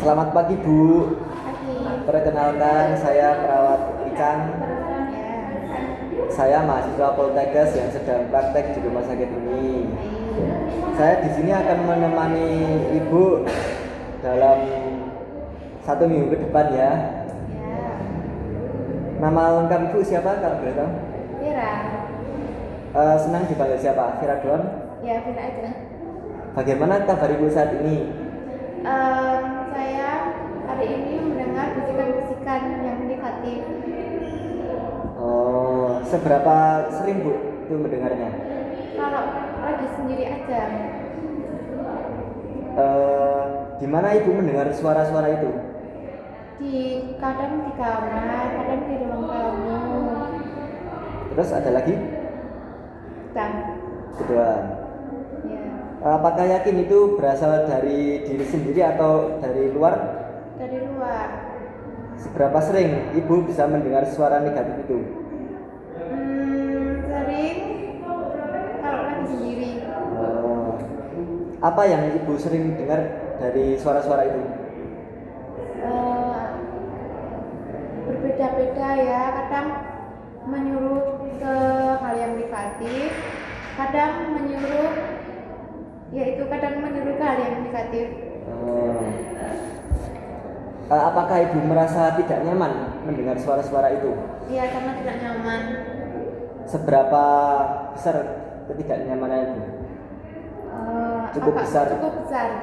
Selamat pagi Bu. Pagi. Perkenalkan saya perawat ikan. Ya. Saya mahasiswa Poltekkes yang sedang praktek di rumah sakit ini. Baik. Saya di sini akan menemani Ibu dalam 1 minggu ke depan ya. Ya. Nama lengkap Ibu siapa kalau boleh tahu? Vira. Senang dipanggil siapa? Vira doang? Ya, Vira aja. Bagaimana kabar Ibu saat ini? Saya hari ini mendengar bisikan-bisikan yang negatif. Oh, seberapa sering Bu itu mendengarnya? Kalau lagi sendiri aja. Di mana Ibu mendengar suara-suara itu? Kadang di kamar, kadang di ruang tamu. Terus ada lagi? Dan Kedua. ya, Apakah yakin itu berasal dari diri sendiri atau dari luar? dari luar. Seberapa sering Ibu bisa mendengar suara negatif itu? Sering kalau lagi sendiri. Apa yang Ibu sering dengar dari suara-suara itu? Berbeda-beda ya, kadang menyuruh ke hal yang negatif, kadang menyuruh ke hal yang negatif. Apakah Ibu merasa tidak nyaman mendengar suara-suara itu? Iya, karena tidak nyaman. Seberapa besar ketidaknyamanan Ibu? Cukup besar. Cukup besar.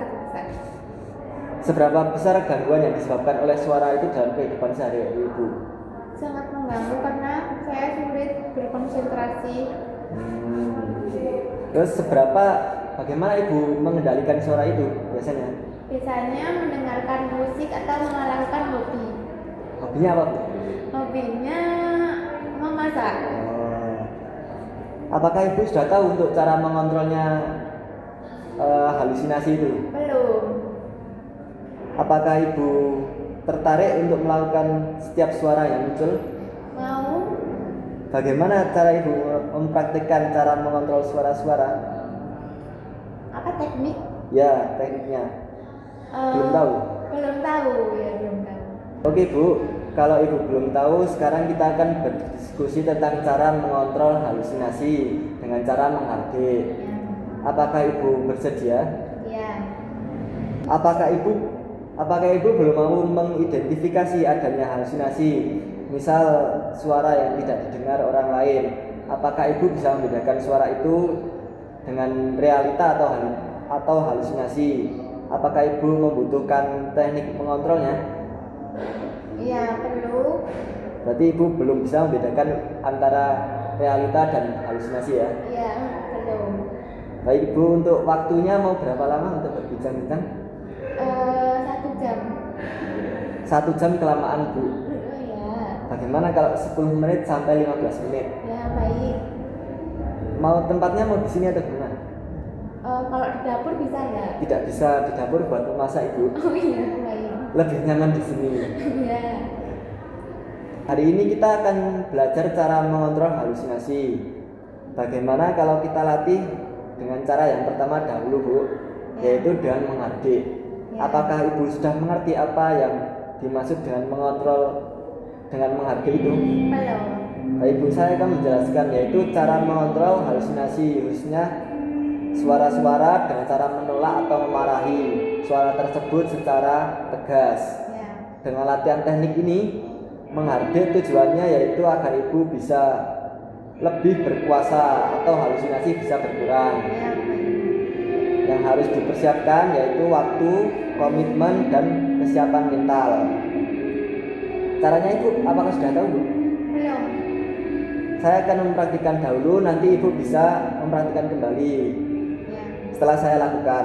Seberapa besar gangguan yang disebabkan oleh suara itu dalam kehidupan sehari-hari Ibu? Sangat mengganggu karena saya sulit berkonsentrasi. Terus bagaimana Ibu mengendalikan suara itu biasanya? Biasanya mendengarkan musik atau melakukan hobi. Hobinya apa Bu? Hobinya memasak. Apakah Ibu sudah tahu untuk cara mengontrolnya halusinasi itu? Belum. Apakah Ibu tertarik untuk melakukan setiap suara yang muncul? Mau? Bagaimana cara Ibu mempraktikkan cara mengontrol suara-suara? Apa teknik? Ya, tekniknya. Belum tahu? Belum tahu. Oke Bu, kalau Ibu belum tahu, sekarang kita akan berdiskusi tentang cara mengontrol halusinasi dengan cara menghardik. Apakah Ibu bersedia? Ya. Apakah Ibu belum mau mengidentifikasi adanya halusinasi? Misal suara yang tidak didengar orang lain. Apakah Ibu bisa membedakan suara itu dengan realita atau halusinasi? Apakah Ibu membutuhkan teknik mengontrolnya? Iya, perlu. Berarti Ibu belum bisa membedakan antara realita dan halusinasi ya? Iya, belum. Baik Ibu, untuk waktunya mau berapa lama untuk berbincang-bincang? 1 jam. 1 jam kelamaan Bu. Ya. Bagaimana kalau 10 menit sampai 15 menit? Ya, baik. Tempatnya mau di sini atau di mana? Kalau di dapur bisa nggak? Tidak bisa, di dapur buat memasak Ibu. Oh iya, baik. Lebih nyaman di sini. Iya. Hari ini kita akan belajar cara mengontrol halusinasi. Bagaimana kalau kita latih dengan cara yang pertama dahulu Bu, yaitu dengan menghardik. Apakah Ibu sudah mengerti apa yang dimaksud dengan mengontrol dengan menghardik itu? Belum. Baik Bu, saya akan menjelaskan yaitu cara mengontrol halusinasi, khususnya suara-suara dengan cara menolak atau memarahi suara tersebut secara tegas. Ya. Dengan latihan teknik ini, menghardik tujuannya yaitu agar Ibu bisa lebih berkuasa atau halusinasi bisa berkurang. Ya, baik. Yang harus dipersiapkan yaitu waktu, komitmen, dan kesiapan mental. Caranya Ibu, apakah sudah tahu Bu? Belum. Saya akan mempraktikkan dahulu, nanti Ibu bisa mempraktikkan kembali Ya. setelah saya lakukan.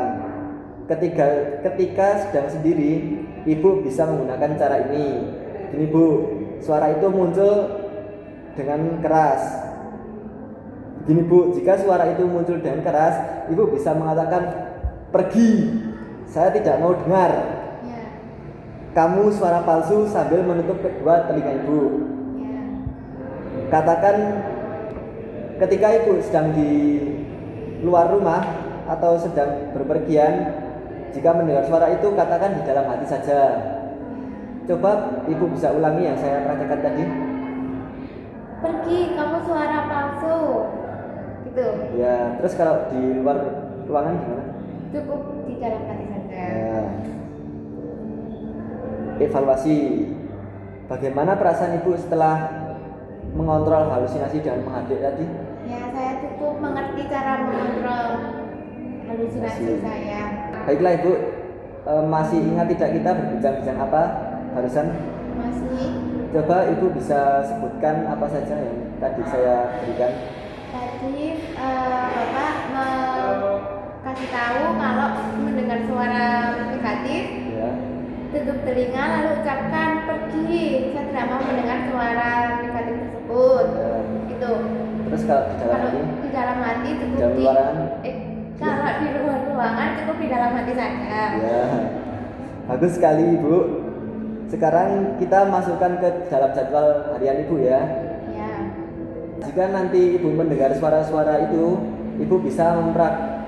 Ketika sedang sendiri, Ibu bisa menggunakan cara ini. Ini Bu, suara itu muncul dengan keras. Begini Bu, jika suara itu muncul dengan keras, Ibu bisa mengatakan, pergi, saya tidak mau dengar. Ya. Kamu suara palsu sambil menutup kedua telinga Ibu. Ya. Katakan ketika Ibu sedang di luar rumah atau sedang berpergian, jika mendengar suara itu katakan di dalam hati saja. Coba ibu bisa ulangi yang saya praktekkan tadi. Pergi, kamu suara palsu. Gitu. Ya, terus kalau di luar ruangan gimana? Cukup di dalam hati saja. Ya. Evaluasi. Bagaimana perasaan ibu setelah mengontrol halusinasi dan menghadap tadi? Ya, saya cukup mengerti cara mengontrol halusinasi saya. Baiklah ibu, masih ingat tidak kita berbincang-bincang apa barusan? Masih Coba ibu bisa sebutkan apa saja yang tadi saya berikan. tadi Bapak kasih tahu kalau mendengar suara negatif, Ya. tutup telinga lalu ucapkan pergi. Saya tidak mau mendengar suara negatif tersebut. Ya. Gitu. Terus kalau di dalam Kalau hati, di dalam hati cukup dalam di ruangan? kalau di luar ruangan cukup di dalam hati saja. Ya. Bagus sekali ibu. Sekarang kita masukkan ke dalam jadwal harian ibu ya. Ya. Jika nanti ibu mendengar suara-suara itu, ibu bisa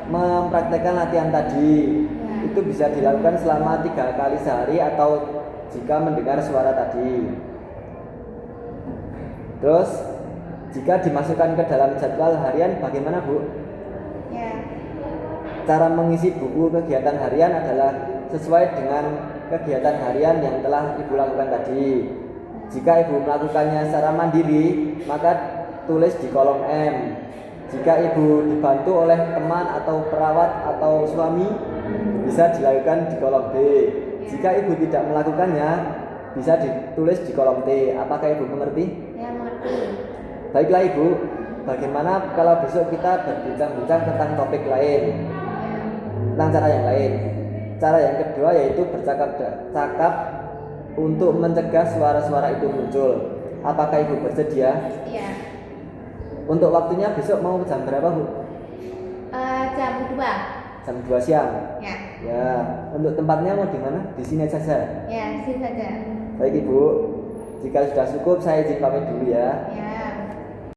mempraktekkan latihan tadi. Ya. Itu bisa dilakukan selama 3 kali sehari atau jika mendengar suara tadi. Terus jika dimasukkan ke dalam jadwal harian bagaimana Bu? Ya. Cara mengisi buku kegiatan harian adalah sesuai dengan kegiatan harian yang telah ibu lakukan tadi. Jika ibu melakukannya secara mandiri, maka tulis di kolom M. Jika ibu dibantu oleh teman atau perawat atau suami, bisa dilakukan di kolom B. Jika ibu tidak melakukannya, bisa ditulis di kolom T. Apakah ibu mengerti? Ya, mengerti. Baiklah ibu, bagaimana kalau besok kita berbincang-bincang tentang topik lain, tentang cara yang lain. Cara yang kedua yaitu bercakap-cakap untuk mencegah suara-suara itu muncul. Apakah ibu bersedia? Iya. Untuk waktunya besok mau jam berapa Bu? Jam 2. Jam 2 siang. Ya. Ya, untuk tempatnya mau di mana? Di sini saja. Ya, sini saja. Baik ibu, jika sudah cukup saya izin pamit dulu ya. Ya.